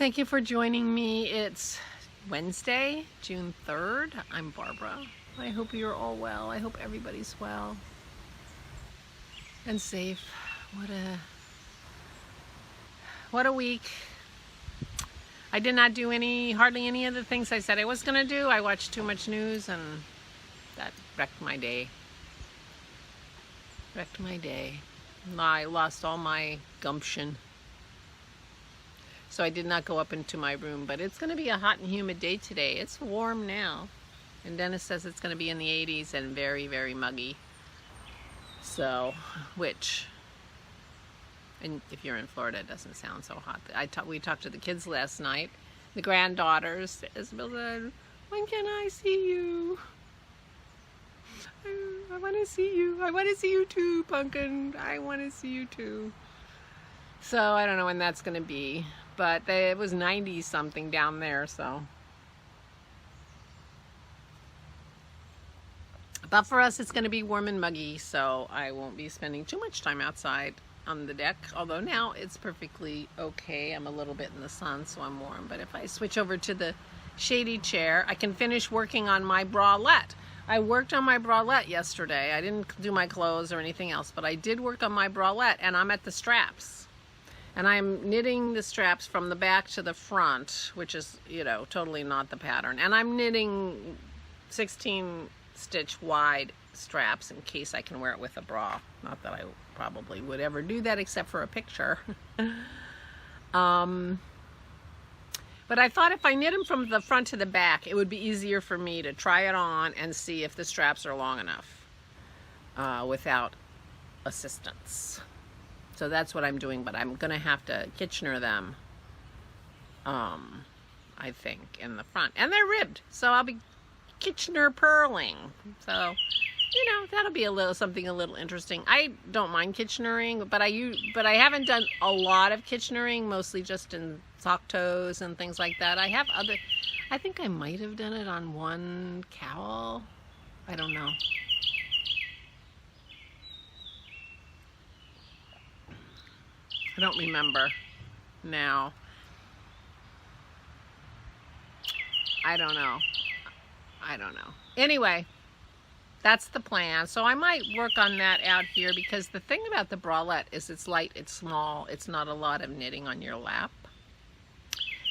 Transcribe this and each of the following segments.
Thank you for joining me. It's Wednesday, June 3rd. I'm Barbara. I hope you're all well. I hope everybody's well and safe. What a week. I did not do hardly any of the things I said I was going to do. I watched too much news and that wrecked my day. I lost all my gumption. So I did not go up into my room, but it's going to be a hot and humid day today. It's warm now, and Dennis says it's going to be in the 80s and very, very muggy. So, and if you're in Florida, it doesn't sound so hot. We talked to the kids last night, the granddaughters. Isabell said, "When can I see you? I want to see you. I want to see you too, Pumpkin. I want to see you too." So I don't know when that's going to be. But it was 90 something down there, so. But for us, it's going to be warm and muggy, so I won't be spending too much time outside on the deck. Although now it's perfectly okay. I'm a little bit in the sun, so I'm warm. But if I switch over to the shady chair, I can finish working on my bralette. I worked on my bralette yesterday. I didn't do my clothes or anything else, but I did work on my bralette, and I'm at the straps. And I'm knitting the straps from the back to the front, which is, totally not the pattern. And I'm knitting 16 stitch wide straps in case I can wear it with a bra. Not that I probably would ever do that except for a picture. But I thought if I knit them from the front to the back, it would be easier for me to try it on and see if the straps are long enough without assistance. So that's what I'm doing, but I'm going to have to Kitchener them, I think, in the front. And they're ribbed, so I'll be Kitchener purling. So, that'll be something a little interesting. I don't mind Kitchenering, but I haven't done a lot of Kitchenering, mostly just in sock toes and things like that. I think I might have done it on one cowl. I don't know. I don't remember now. I don't know. Anyway, that's the plan. So I might work on that out here because the thing about the bralette is it's light, it's small, it's not a lot of knitting on your lap.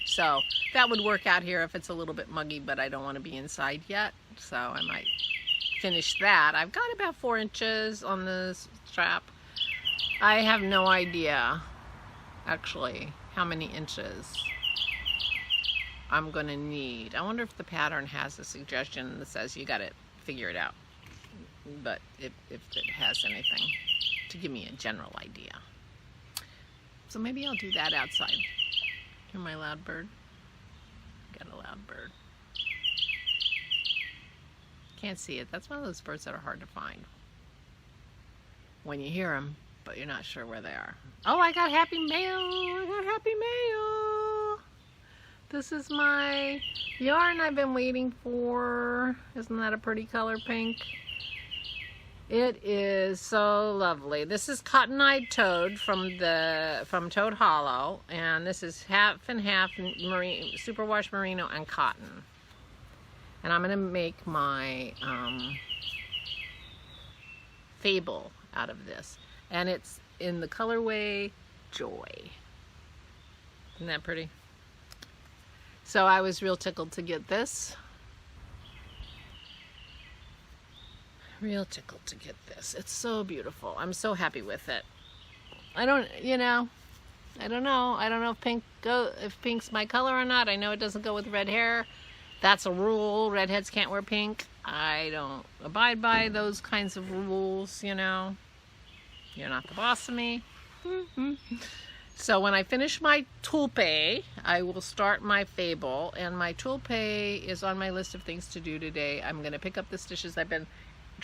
So that would work out here if it's a little bit muggy, but I don't want to be inside yet. So I might finish that. I've got about 4 inches on the strap. I have no idea actually how many inches I'm gonna need. I wonder if the pattern has a suggestion that says you gotta figure it out, but if it has anything to give me a general idea. So maybe I'll do that outside. Hear my loud bird? Got a loud bird. Can't see it. That's one of those birds that are hard to find when you hear them, but you're not sure where they are. Oh, I got happy mail. This is my yarn I've been waiting for. Isn't that a pretty color pink? It is so lovely. This is Cotton-Eyed Toad from Toad Hollow, and this is half and half superwash merino and cotton. And I'm gonna make my fable out of this. And it's in the colorway Joy. Isn't that pretty? So I was real tickled to get this. It's so beautiful. I'm so happy with it. I don't know if pink's my color or not. I know it doesn't go with red hair. That's a rule. Redheads can't wear pink. I don't abide by those kinds of rules, You're not the boss of me. So when I finish my tulpe, I will start my fable. And my tulpe is on my list of things to do today. I'm going to pick up the stitches. I've been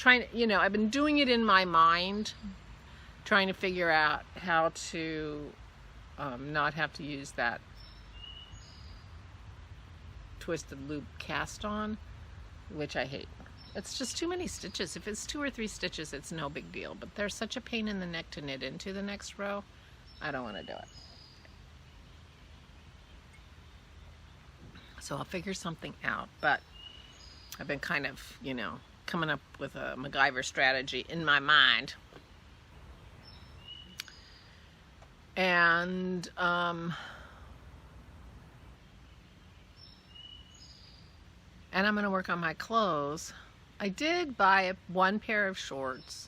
I've been doing it in my mind, trying to figure out how to not have to use that twisted loop cast on, which I hate. It's just too many stitches. If it's 2 or 3 stitches, it's no big deal. But they're such a pain in the neck to knit into the next row. I don't want to do it. So I'll figure something out, but I've been kind of, you know, coming up with a MacGyver strategy in my mind. And I'm going to work on my clothes. I did buy one pair of shorts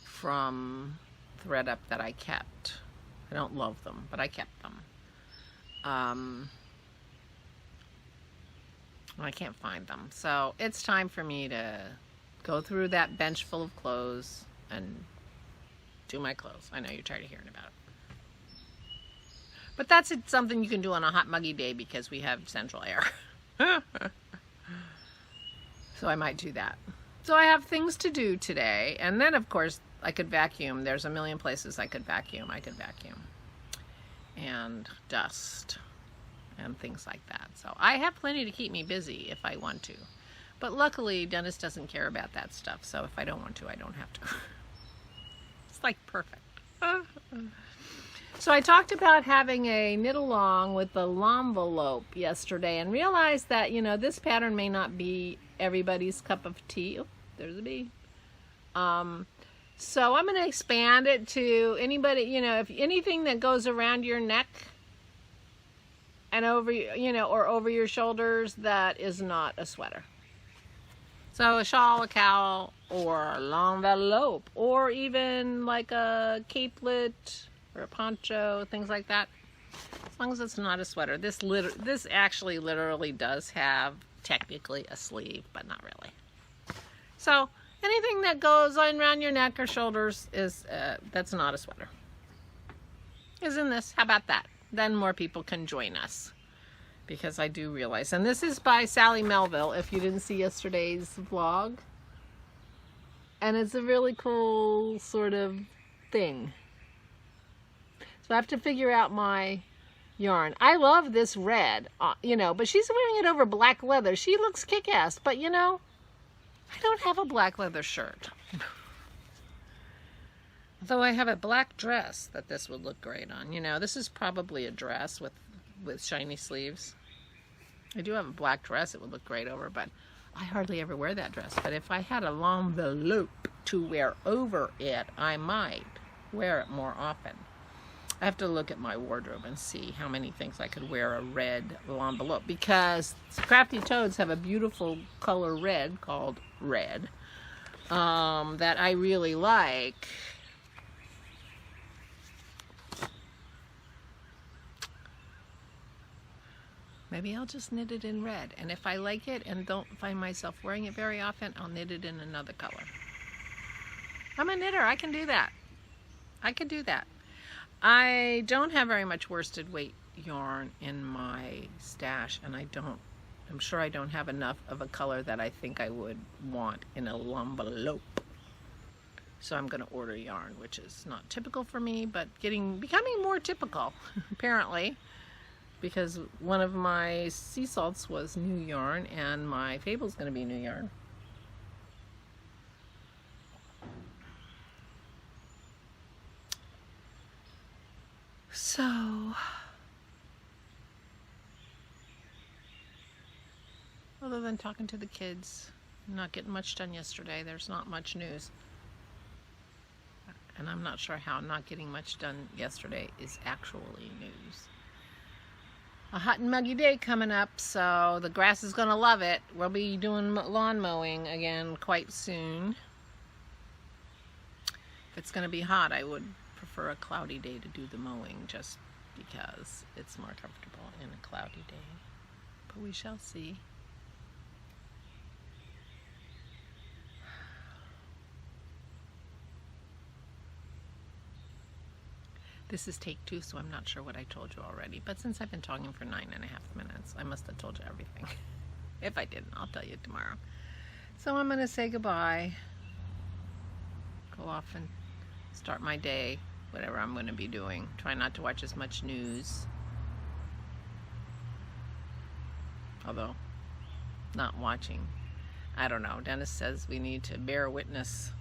from ThreadUp that I kept. I don't love them, but I kept them. I can't find them. So it's time for me to go through that bench full of clothes and do my clothes. I know you're tired of hearing about it. But that's something you can do on a hot, muggy day because we have central air. So I might do that. So I have things to do today. And then, of course, I could vacuum. There's a million places I could vacuum. I could vacuum and dust and things like that. So I have plenty to keep me busy if I want to. But luckily, Dennis doesn't care about that stuff. So if I don't want to, I don't have to. It's like perfect. So I talked about having a knit along with the l'envelope yesterday and realized that, you know, this pattern may not be everybody's cup of tea. Oh, there's a bee. So I'm going to expand it to anybody, you know, if anything that goes around your neck and over, you know, or over your shoulders, that is not a sweater. So a shawl, a cowl, or a l'envelope, or even like a capelet or a poncho, things like that. As long as it's not a sweater. This actually literally does have technically a sleeve, but not really. So anything that goes on around your neck or shoulders is that's not a sweater. Isn't this? How about that? Then more people can join us. Because I do realize, and this is by Sally Melville, if you didn't see yesterday's vlog. And it's a really cool sort of thing. So I have to figure out my yarn. I love this red, you know, but she's wearing it over black leather. She looks kick-ass, but you know, I don't have a black leather shirt. Though I have a black dress that this would look great on. You know, this is probably a dress with shiny sleeves. I do have a black dress it would look great over, but I hardly ever wear that dress. But if I had a l'envelope to wear over it, I might wear it more often. I have to look at my wardrobe and see how many things I could wear a red l'envelope, because Crafty Toads have a beautiful color red called red that I really like. Maybe I'll just knit it in red, and if I like it and don't find myself wearing it very often, I'll knit it in another color. I'm a knitter. I can do that. I can do that. I don't have very much worsted weight yarn in my stash, and I'm sure I don't have enough of a color that I think I would want in a l'envelope. So I'm going to order yarn, which is not typical for me, but becoming more typical, apparently. Because one of my sea salts was new yarn, and my Fable's going to be new yarn. So, other than talking to the kids, not getting much done yesterday, there's not much news. And I'm not sure how not getting much done yesterday is actually news. A hot and muggy day coming up, so the grass is going to love it. We'll be doing lawn mowing again quite soon. If it's going to be hot, I would prefer a cloudy day to do the mowing, just because it's more comfortable in a cloudy day. But we shall see. This is take 2, so I'm not sure what I told you already. But since I've been talking for 9.5 minutes, I must have told you everything. If I didn't, I'll tell you tomorrow. So I'm going to say goodbye. Go off and start my day, whatever I'm going to be doing. Try not to watch as much news. Although, not watching. I don't know. Dennis says we need to bear witness.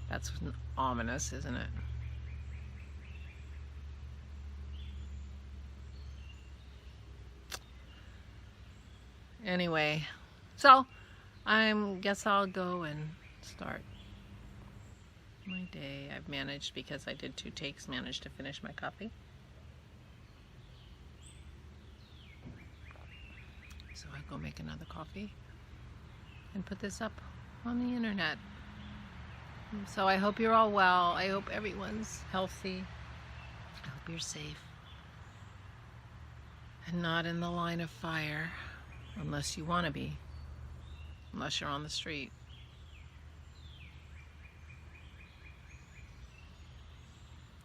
That's ominous, isn't it? Anyway, so guess I'll go and start my day. I've managed, because I did 2 takes, managed to finish my coffee. So I'll go make another coffee and put this up on the internet. So I hope you're all well. I hope everyone's healthy. I hope you're safe and not in the line of fire, unless you want to be, unless you're on the street.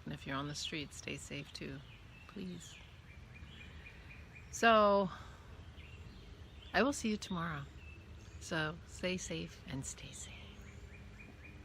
And if you're on the street, stay safe too, please. So I will see you tomorrow. So stay safe and stay safe.